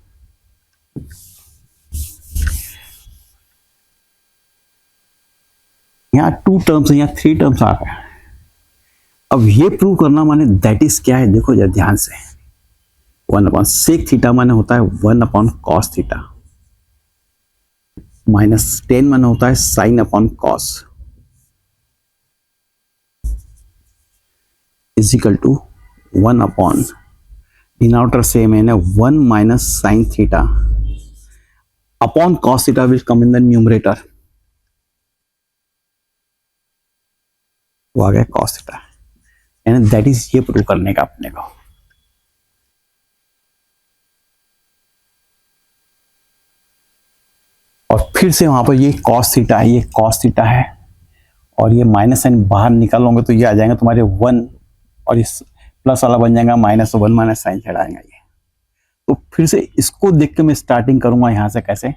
यहाँ 2 टर्म्स है, यहाँ 3 टर्म्स आ गए। अब ये प्रूव करना माने दैट इज क्या है, देखो जरा ध्यान से। 1/sec थीटा माने होता है 1/cos थीटा, -10 माने होता है sin/cos is equal to 1 denominator same है ना, 1 - sin theta upon cos theta will come in the numerator, वो आ गया cos थीटा। यानी दैट इज ये प्रूव करने का अपने को। और फिर से वहां पर ये cos थीटा है, ये cos थीटा है, और ये माइनस साइन बाहर निकालोगे तो ये आ जाएगा तुम्हारे 1, और इस प्लस वाला बन जाएगा -1 - sin थीटा आएगा ये। तो फिर से इसको देख के मैं स्टार्टिंग करूंगा यहां से, कैसे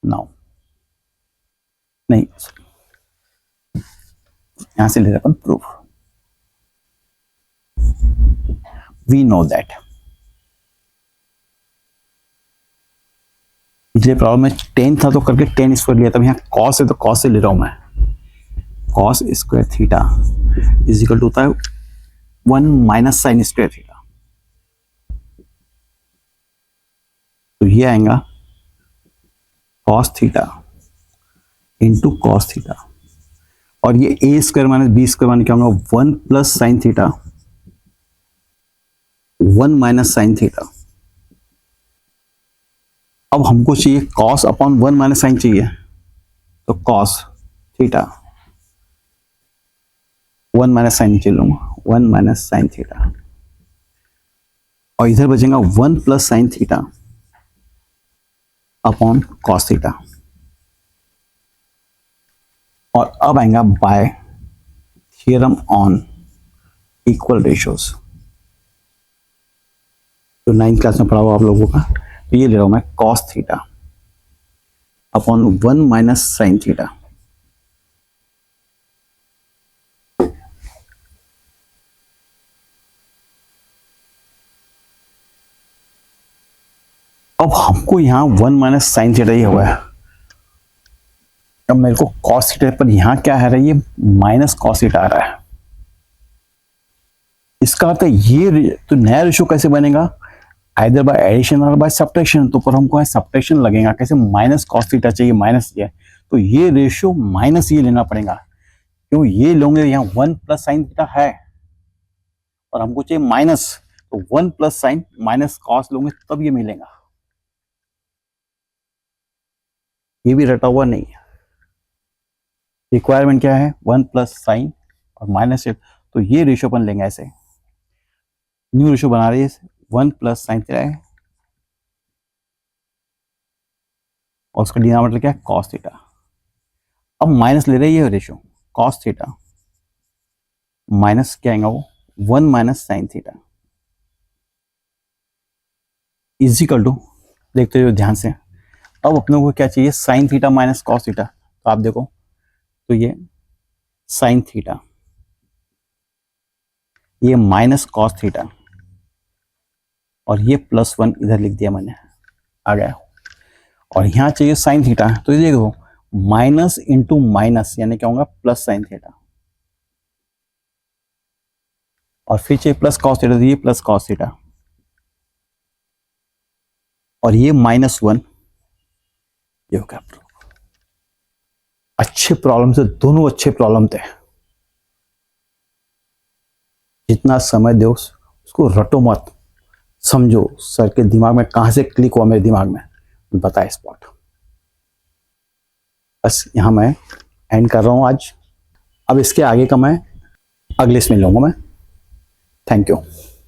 नाउ, नहीं यहां से ले रहे अपन प्रूफ। वी नो दैट पिछले प्रॉब्लम में 10 था तो करके 10 स्क्वायर लिया था, यहाँ cos है तो cos से ले रहा हूं मैं। cos square theta is equal to होता है 1 - sin स्क्वायर थीटा, तो ये आएगा cos theta into cos theta, और ये a square minus B square माने क्या होगा 1 + sin थीटा 1 - sin थीटा। अब हमको चाहिए cos अपॉन 1 - sin चाहिए, तो cos थीटा 1 - sin नीचे लूंगा 1 - sin थीटा, और इधर बचेगा 1 + sin theta upon cos theta. और अब आएगा by theorem on equal ratios, जो 9th क्लास में पढ़ा हुआ आप लोगों का। तो ये ले रहा हूं मैं cos theta upon 1 - sin theta. अब हमको यहाँ 1 - sin थीटा ही हुआ है। अब मेरे को cos थीटा पर यहाँ क्या है रहा है, ये -cos थीटा आ रहा है। इसका अर्थ है ये तो नया रेशियो कैसे बनेगा, आइदर बाय एडिशन और बाय सब्ट्रैक्शन। तो पर हमको सब्ट्रैक्शन लगेगा, कैसे -cos थीटा चाहिए माइनस ये, तो ये रेशियो माइनस ये लेना पड़ेगा, क्यों ये लोगे यहाँ 1 + sin थीटा है और हमको चाहिए माइनस, तो 1 + sin -cos लोगे तब ये मिलेगा। ये भी रटा हुआ नहीं है, रिक्वायरमेंट क्या है 1 + sin और माइनस, तो ये रेशियो अपन लेंगे ऐसे, न्यू रेशियो बना रही है 1 + sin थीटा है और उसका डिनोमिनेटर क्या है cos थीटा। अब माइनस ले रही है रेशियो cos थीटा माइनस क्या आएगा वो 1 - sin theta is equal to, देखते हो ध्यान से। अब अपने को क्या चाहिए sin theta minus cos theta, तो आप देखो तो ये sin थीटा, ये माइनस cos थीटा, और ये +1 इधर लिख दिया मैंने, आ गया। और यहाँ चाहिए sin थीटा, तो ये देखो माइनस इंटू माइनस यानी क्या होगा +sin थीटा, और फिर चाहिए +cos थीटा, तो ये +cos थीटा, और ये -1, ये हो गया। अच्छे प्रॉब्लम से, दोनों अच्छे प्रॉब्लम थे। जितना समय दो उसको रटो मत, समझो सर के दिमाग में कहां से क्लिक हुआ, मेरे दिमाग में बताए स्पॉट। बस यहां मैं एंड कर रहा हूं आज। अब इसके आगे का मैं अगले इसमें लूंगा मैं। Thank you.